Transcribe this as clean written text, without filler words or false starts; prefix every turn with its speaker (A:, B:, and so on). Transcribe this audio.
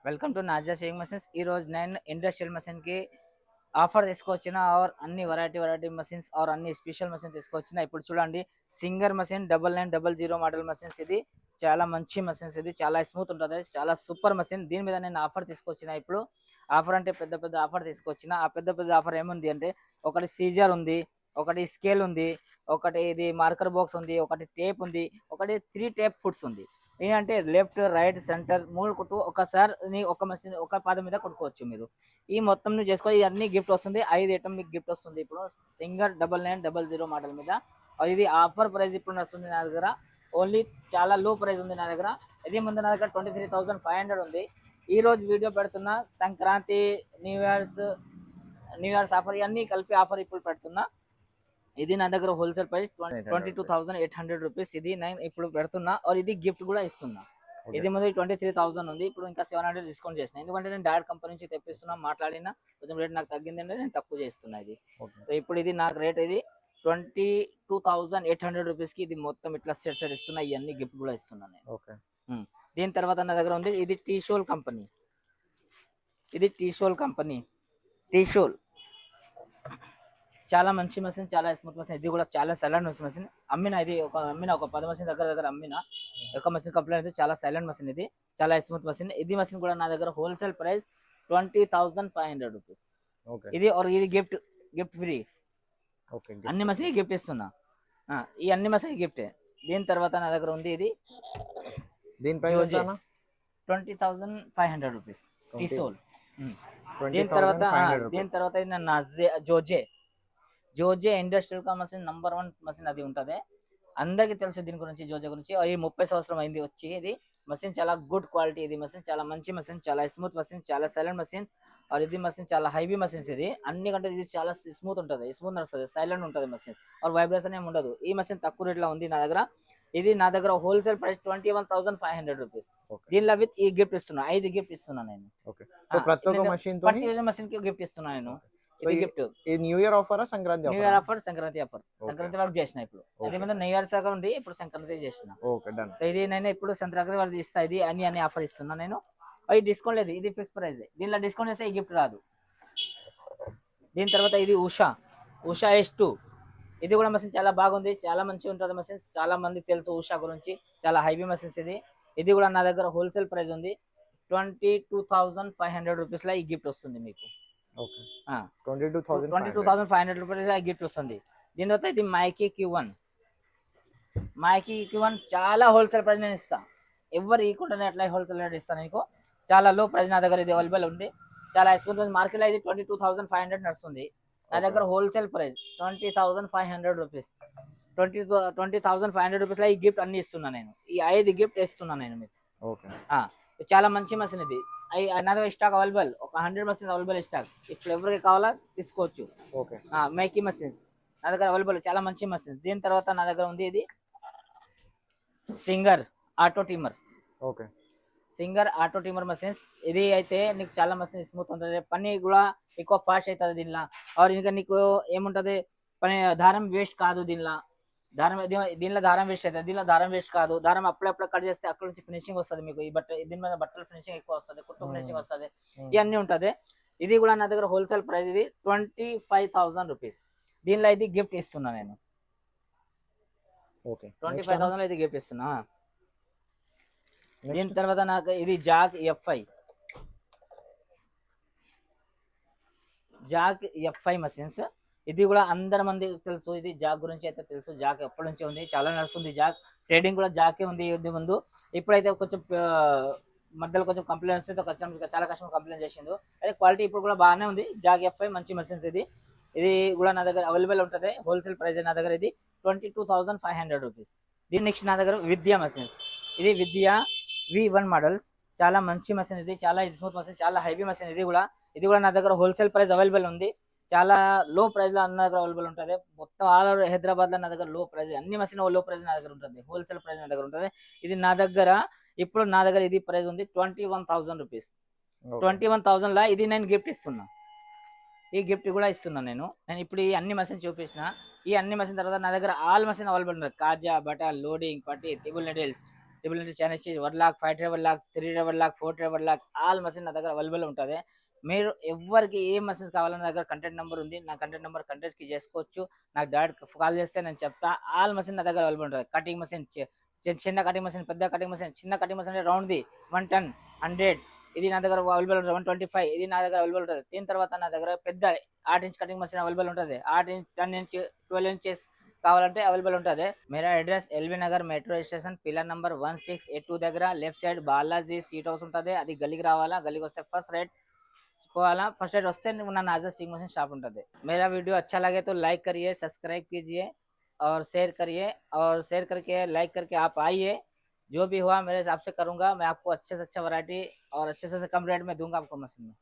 A: Welcome to నాజా sewing machines. ఈ రోజు నేను ఇండస్ట్రియల్ మషిన్ కి ఆఫర్ తీసుకొచ్చిన और అన్ని వెరైటీ మషిన్స్ और అన్ని స్పెషల్ మషిన్ తీసుకొచ్చిన. ఇప్పుడు చూడండి, సింగర్ మషిన్ 9900 మోడల్ మషిన్స్. ఇది చాలా మంచి మషిన్స్, ఇది చాలా స్మూత్ ఉంటుంది, చాలా సూపర్ మషిన్. దీని మీద నేను ఆఫర్ తీసుకొచ్చిన. ఇప్పుడు ఆఫర్ అంటే పెద్ద ఆఫర్ తీసుకొచ్చిన. ఆ పెద్ద ఆఫర్ ఏముంది అంటే, ఒకటి సీజర్ ఉంది, ఒకటి స్కేల్ ఉంది, ఒకటి ఇది మార్కర్ బాక్స్ ఉంది, ఒకటి టేప్ ఉంది, ఒకటి 3 టేప్ ఫుట్స్ ఉంది. ఏంటంటే లెఫ్ట్ రైట్ సెంటర్ మూడు కుట్టు ఒకసారి ఒక మషిన్ ఒక పాదం మీద కొట్టుకోవచ్చు మీరు. ఈ మొత్తం నువ్వు చేసుకో, ఇవన్నీ గిఫ్ట్ వస్తుంది. 5 ఐటమ్ మీకు గిఫ్ట్ వస్తుంది. ఇప్పుడు సింగర్ 9900 మోడల్ మీద ఇది ఆఫర్ ప్రైస్ ఇప్పుడు వస్తుంది నా దగ్గర. ఓన్లీ చాలా లో ప్రైస్ ఉంది నా దగ్గర. ఇది ముందు నా దగ్గర 23,500 ఉంది. ఈ రోజు వీడియో పెడుతున్నా, సంక్రాంతి న్యూ ఇయర్స్ ఆఫర్ ఇవన్నీ కలిపి ఆఫర్ ఇప్పుడు పెడుతున్నా. ఇది నా దగ్గర హోల్సేల్ ప్రైస్ 22,800 రూపీస్. ఇది నేను ఇప్పుడు పెడుతున్నా. ఇది గిఫ్ట్ కూడా ఇస్తున్నా. ఇది ముందు 23,000 ఉంది, ఇప్పుడు ఇంకా 700 డిస్కౌంట్ చేసిన. ఎందుకంటే నేను డైరెక్ట్ కంపెనీ నుంచి తెప్పిస్తున్నా, మాట్లాడినా కొంచెం రేట్ నాకు తగ్గిందంటే నేను తక్కువ చేస్తున్నా ఇది. సో ఇప్పుడు ఇది నాకు రేట్ ఇది 22,800 రూపీస్ కి ఇది మొత్తం ఇట్లా సెట్ ఇస్తున్నా. ఇవన్నీ గిఫ్ట్ కూడా ఇస్తున్నా నేను. దీని తర్వాత నా దగ్గర ఉంది ఇది టీషోల్ కంపెనీ. ఇది టీషోల్ కంపెనీ. టీషోల్ చాలా మంచి మషిన్, చాలా స్మూత్ మషిన్. ఇది కూడా చాలా సైలెంట్ మషిన్. ఇది ఒక 10 మషిన్ దగ్గర అమ్మిన. ఒక మషిన్ కంప్లీట్ అయితే చాలా సైలెంట్ మషిన్. ఇది చాలా స్మూత్ మషిన్. ఇది మషిన్ కూడా నా దగ్గర హోల్సేల్ ప్రైస్ 20,500 రూపీస్. ఇది గిఫ్ట్ ఫ్రీ. అన్ని మషిన్ గిఫ్ట్ ఇస్తున్నా. ఈ అన్ని మషిన్ గిఫ్ట్. దీని తర్వాత నా దగ్గర ఉంది ఇది
B: దీని ప్రైస్
A: 20,500 రూపీస్ టీసోల్. దీని తర్వాత జోజే ఇండస్ట్రియల్ కా మషిన్ నంబర్ 1 మషిన్ అది ఉంటది. అందరికి తెలుసు దీని గురించి, జోజే గురించి. ఈ 30 సంవత్సరం అయింది వచ్చి. ఇది మషిన్ చాలా గుడ్ క్వాలిటీ. ఇది మషిన్ చాలా మంచి మషిన్, చాలా స్మూత్ మషిన్, చాలా సైలెంట్ మషిన్. ఇది మషిన్ చాలా హైవీ మషిన్స్. ఇది అన్ని కంటే ఇది చాలా స్మూత్ ఉంటుంది, స్మూత్ నడుస్తుంది, సైలెంట్ ఉంటుంది మషిన్. వైబ్రేషన్ ఏమి ఉండదు. ఈ మషిన్ తక్కువ రేట్ లో ఉంది నా దగ్గర. ఇది నా దగ్గర హోల్సేల్ ప్రైస్ 21,500 రూపీస్. దీనిలో విత్ ఈ గిఫ్ట్ ఇస్తున్నా. 5 గిఫ్ట్ ఇస్తున్నా నేను. మషిన్ కి గిఫ్ట్ ఇస్తున్నా నేను. ఇది gift.
B: New year offer, Sankranti
A: offer. Sankranti వరకు చేసిన. ఇప్పుడు అది ముందు న్యూ ఇయర్ దాకా ఉంది, ఇప్పుడు సంక్రాంతి చేసిన. ఇది నేను ఇప్పుడు సంక్రాంతి వరకు ఇస్తా. ఇది అన్ని ఆఫర్ ఇస్తున్నా నేను. అది డిస్కౌంట్ లేదు, ఇది ఫిక్స్ ప్రైస్. దీనిలో డిస్కౌంట్ చేస్తే ఈ గిఫ్ట్ రాదు. దీని తర్వాత ఇది ఉషా S2. ఇది కూడా మషిన్ చాలా బాగుంది, చాలా మంచిగా ఉంటుంది మషిన్. చాలా మంది తెలుసు ఉషా గురించి, చాలా హైవీ మషిన్స్. ఇది కూడా నా దగ్గర హోల్సేల్ ప్రైస్ ఉంది 22,500 రూపీస్ లో ఈ గిఫ్ట్ వస్తుంది మీకు. 22,500 రూపీస్ గిఫ్ట్ వస్తుంది. దీని తర్వాత ఇది మైకీ Q1. చాలా హోల్సేల్ ప్రైస్ నేను ఇస్తాను. ఎవరు ఇవ్వకుండా అట్లా హోల్సేల్ రేట్ ఇస్తాను నీకు. చాలా లో ప్రైస్ నా దగ్గర ఇది అవైలబుల్ ఉంది. చాలా ఎక్స్పెన్సివ్. మార్కెట్లో ఇది 22,500 నడుస్తుంది. నా దగ్గర హోల్సేల్ ప్రైస్ 20,500 రూపీస్. 20,500 రూపీస్ లో ఈ గిఫ్ట్ అన్ని ఇస్తున్నా నేను. ఈ 5 గిఫ్ట్ ఇస్తున్నా నేను మీకు. చాలా మంచి మషిన్ ఇది. నా దగ్గర స్టాక్ అవైలబుల్, ఒక 100 మషిన్స్ అవైలబుల్ స్టాక్. ఇప్పుడు ఎవరికి కావాలా తీసుకోవచ్చు. మైకీ మషిన్స్ నా దగ్గర అవైలబుల్, చాలా మంచి మషిన్స్. దీని తర్వాత నా దగ్గర ఉంది ఇది సింగర్ ఆటో టీమర్ మషిన్స్. ఇది అయితే నీకు చాలా మషిన్ స్మూత్ ఉంటుంది, పని కూడా ఎక్కువ ఫాస్ట్ అవుతుంది దీనిలో. ఇంకా నీకు ఏముంటది, పని దారం వేస్ట్ కాదు. దీనిలో దారం వేస్ట్ అవుతుంది, దీనిలో దారం వేస్ట్ కాదు. దారం అప్పుడప్పుడు కట్ చేస్తే అక్కడ నుంచి ఫినిషింగ్ వస్తుంది మీకు. ఈ దీని మీద బట్టల ఫినిషింగ్ ఎక్కువ వస్తుంది, కుట్టు ఫినిషింగ్ వస్తుంది, ఇవన్నీ ఉంటుంది. ఇది కూడా నా దగ్గర హోల్సేల్ ప్రైస్ ఇది 25,000 రూపీస్. దీనిలో ఇది గిఫ్ట్ ఇస్తున్నా నేను. 25,000 ఇది గిఫ్ట్ ఇస్తున్నా. దీని తర్వాత నాకు ఇది జాక్ F5 మషిన్స్. ఇది కూడా అందరి మంది తెలుసు. ఇది జాక్ గురించి అయితే తెలుసు. జాక్ ఎప్పటి నుంచి ఉంది, చాలా నడుస్తుంది. జాక్ ట్రేడింగ్ కూడా జాకే ఉంది ఇది ముందు. ఇప్పుడైతే కొంచెం మధ్యలో కొంచెం కంప్లైంట్స్ చాలా కస్టమర్ కంప్లైంట్ చేసిండు. అయితే క్వాలిటీ ఇప్పుడు కూడా బాగానే ఉంది. జాక్ F5 మంచి మషిన్స్. ఇది కూడా నా దగ్గర అవైలబుల్ ఉంటుంది. హోల్సేల్ ప్రైస్ నా దగ్గర ఇది 22,500 రూపీస్. దీని నెక్స్ట్ నా దగ్గర విద్యా మషిన్స్. ఇది విద్యా V1 మోడల్స్. చాలా మంచి మషిన్. ఇది చాలా స్మూత్ మషిన్, చాలా హెవీ మషిన్. ఇది కూడా నా దగ్గర హోల్సేల్ ప్రైస్ అవైలబుల్ ఉంది. చాలా లో ప్రైస్ లో నా దగ్గర అవైలబుల్ ఉంటుంది. మొత్తం ఆల్ ఓవర్ హైదరాబాద్ లో నా దగ్గర లో ప్రైస్, అన్ని మషిన్ లో ప్రైస్ నా దగ్గర ఉంటుంది. హోల్సేల్ ప్రైస్ నా దగ్గర ఉంటుంది. ఇది నా దగ్గర ఇప్పుడు ఇది ప్రైస్ ఉంది 21,000 రూపీస్. 21,000 లా ఇది నేను గిఫ్ట్ ఇస్తున్నా. ఈ గిఫ్ట్ కూడా ఇస్తున్నా నేను. ఇప్పుడు ఈ అన్ని మషిన్ చూపించిన. ఈ అన్ని మషిన్ తర్వాత నా దగ్గర ఆల్ మషిన్ అవైలబుల్ ఉంటుంది. కాజా, బటా, లోడింగ్, పట్టి, table needles, triple into chain stitch 1 lock 5 triple lock 3 triple lock 4 triple lock all machine నా దగ్గర అవైలబుల్ ఉంటుంది. మీరు ఎవరికి ఏ మషిన్స్ కావాలన్న దగ్గర కంటాక్ట్ నెంబర్ ఉంది. నా కంటాక్ట్ నెంబర్ కంటాక్ట్కి చేసుకోవచ్చు. నాకు డైరెక్ట్ కాల్ చేస్తే నేను చెప్తా. ఆల్ మషిన్ నా దగ్గర అవైలబుల్ ఉంటుంది. కటింగ్ మషిన్ చిన్న కటింగ్ మషిన్, పెద్ద కటింగ్ మషిన్. చిన్న కటింగ్ మషిన్ అంటే రౌండ్ది 110 100 ఇది నా దగ్గర అవైలబుల్ ఉంటుంది. 125 ఇది నా దగ్గర అవైలబుల్ ఉంటుంది. దీని తర్వాత నా దగ్గర పెద్ద 8 ఇంచ్ కటింగ్ మషిన్ అవైలబుల్ ఉంటుంది. 8 ఇంచ్ 10 ఇంచ్ 12 ఇంచెస్ కావాలంటే అవైలబుల్ ఉంటుంది. మేరా address LB Nagar metro station pillar number 1682 దగ్గర left side Balaji seat house ఉంటుంది. అది గల్లీకి రావాలా. గల్లీకి వస్తే ఫస్ట్ రైట్ పోవాला. फर्स्ट राइट वस्ते ना नाजर सिंह मशीन शॉप ఉంటుంది. मेरा वीडियो अच्छा लगे तो लाइक करिए, सब्सक्राइब कीजिए और शेयर करिए और शेयर करके लाइक करके आप आइए. जो भी हुआ मेरे हिसाब से करूंगा. मैं आपको अच्छे से अच्छा वैरायटी और अच्छे से कम रेट में दूंगा आपको मशीन में.